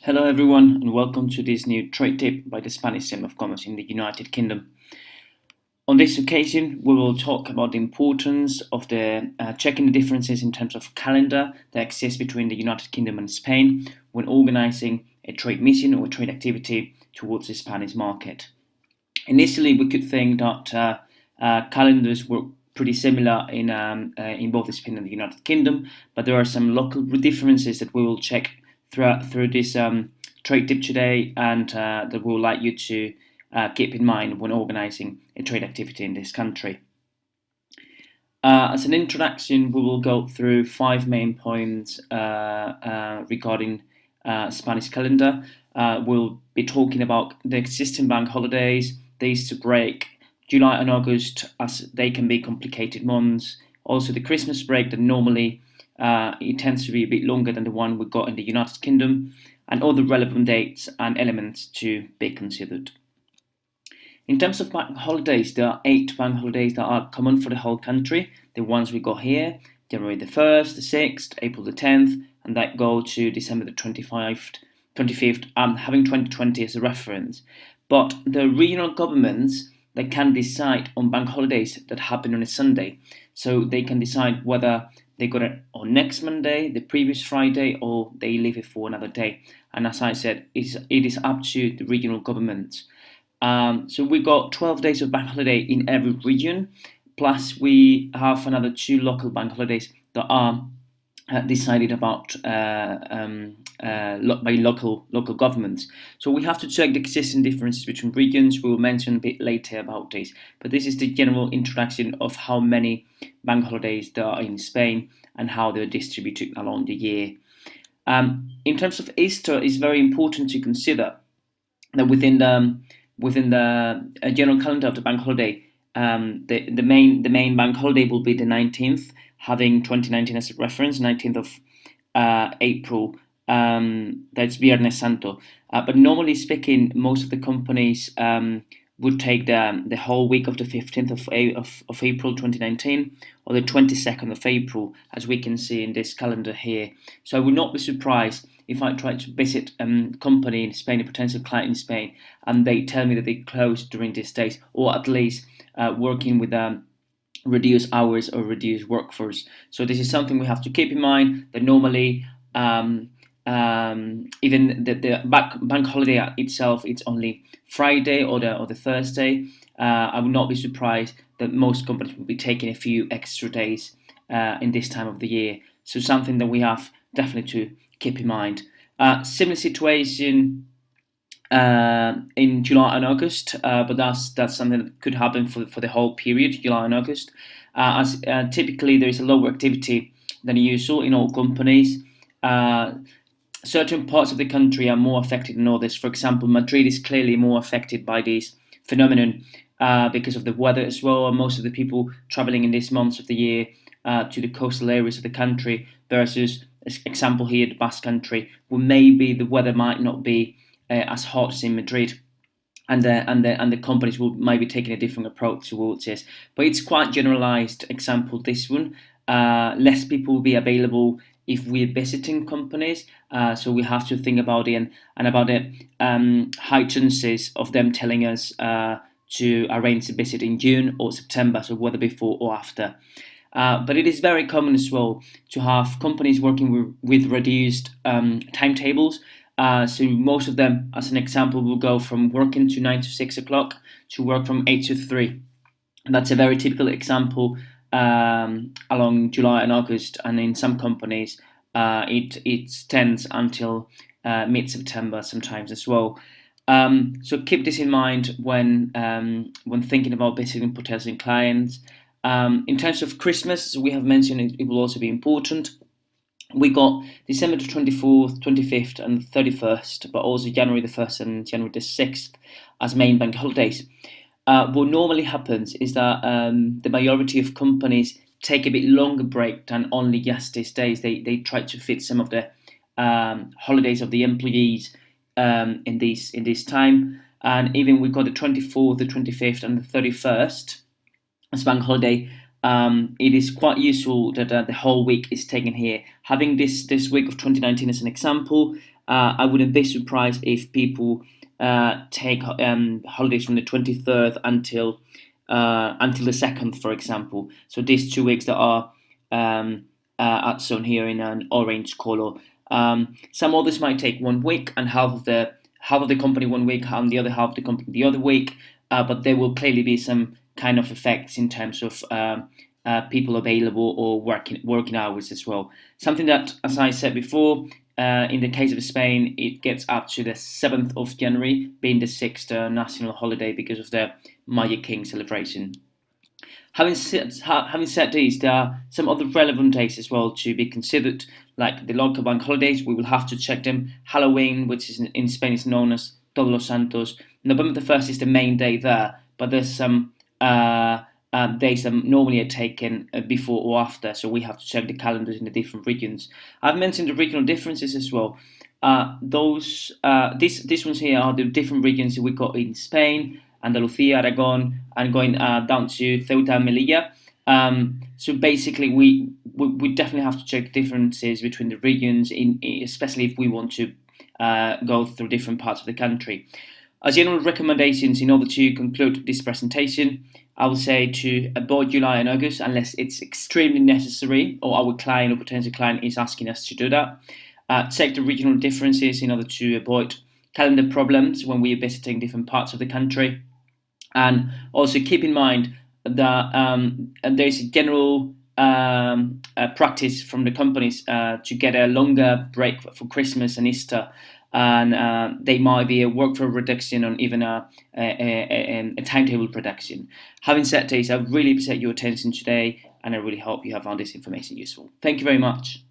Hello, everyone, and welcome to this new trade tip by the Spanish Chamber of Commerce in the United Kingdom. On this occasion, we will talk about the importance of checking the differences in terms of calendar that exists between the United Kingdom and Spain when organizing a trade mission or a trade activity towards the Spanish market. Initially, we could think that calendars were pretty similar in both Spain and the United Kingdom, but there are some local differences that we will check through this trade tip today, and that we would like you to keep in mind when organizing a trade activity in this country. As an introduction, we will go through 5 main points regarding Spanish calendar. We'll be talking about the existing bank holidays, the Easter break, July and August, as they can be complicated months. Also, the Christmas break that normally it tends to be a bit longer than the one we got in the United Kingdom, and other relevant dates and elements to be considered. In terms of bank holidays, there are 8 bank holidays that are common for the whole country. The ones we got here: January the 1st, the 6th, April the 10th, and that go to December the 25th, having 2020 as a reference. But the regional governments, they can decide on bank holidays that happen on a Sunday. So they can decide whether they got it on next Monday, the previous Friday, or they leave it for another day. And as I said, it is up to the regional government. So we got 12 days of bank holiday in every region, plus we have another 2 local bank holidays that are decided about by local governments. So we have to check the existing differences between regions. We will mention a bit later about this, but this is the general introduction of how many bank holidays there are in Spain and how they're distributed along the year. In terms of Easter, it's very important to consider that within the general calendar of the bank holiday, the main bank holiday will be the 19th, having 2019 as a reference, 19th of April. That's Viernes Santo. But normally speaking, most of the companies would take the whole week of the 15th of April 2019, or the 22nd of April, as we can see in this calendar here. So I would not be surprised if I try to visit a company in Spain, a potential client in Spain, and they tell me that they close during these days, or at least working with reduced hours or reduced workforce. So this is something we have to keep in mind, that normally even the bank holiday itself, it's only Friday or the Thursday. I would not be surprised that most companies will be taking a few extra days in this time of the year. So something that we have definitely to keep in mind. Similar situation in July and August, but that's something that could happen for the whole period, July and August. As typically there is a lower activity than usual in all companies. Certain parts of the country are more affected than others. For example, Madrid is clearly more affected by this phenomenon because of the weather as well. Most of the people traveling in these months of the year to the coastal areas of the country, versus example here, the Basque Country, where maybe the weather might not be as hot as in Madrid, and the companies will maybe taking a different approach towards this. But it's quite generalized example, this one. Less people will be available if we're visiting companies, so we have to think about it and about the high chances of them telling us to arrange a visit in June or September, so whether before or after. But it is very common as well to have companies working with reduced timetables. So most of them, as an example, will go from working to 9 to 6 o'clock to work from 8 to 3. And that's a very typical example along July and August, and in some companies it extends until mid-September sometimes as well. So keep this in mind when thinking about visiting potential clients. In terms of Christmas, we have mentioned it will also be important. We got December the 24th, 25th, and 31st, but also January the 1st and January the 6th as main bank holidays. What normally happens is that the majority of companies take a bit longer break than only just these days. They try to fit some of the holidays of the employees in this time. And even we got the 24th, the 25th, and the 31st as bank holiday. It is quite useful that the whole week is taken here. Having this week of 2019 as an example, I wouldn't be surprised if people take holidays from the 23rd until the 2nd, for example. So these 2 weeks that are shown here in an orange color. Some others might take 1 week, and half of the company 1 week, and the other half of the company the other week. But there will clearly be some kind of effects in terms of people available or working hours as well. Something that, as I said before, in the case of Spain, it gets up to the 7th of January, being the sixth national holiday because of the Magic King celebration. Having said this, there are some other relevant days as well to be considered, like the local bank holidays. We will have to check them. Halloween, which is in Spain is known as Todos los Santos. November the 1st is the main day there, but there's some days that normally are taken before or after, so we have to check the calendars in the different regions. I've mentioned the regional differences as well. These ones here are the different regions that we got in Spain, Andalusia, Aragon, and going down to Ceuta and Melilla. So basically, we definitely have to check differences between the regions, especially if we want to go through different parts of the country. As general recommendations, in order to conclude this presentation, I would say to avoid July and August unless it's extremely necessary or our client or potential client is asking us to do that. Check the regional differences in order to avoid calendar problems when we are visiting different parts of the country. And also keep in mind that there is a general practice from the companies to get a longer break for Christmas and Easter, and they might be a workflow reduction or even a timetable reduction. Having said this, I really appreciate your attention today, and I really hope you have found this information useful. Thank you very much.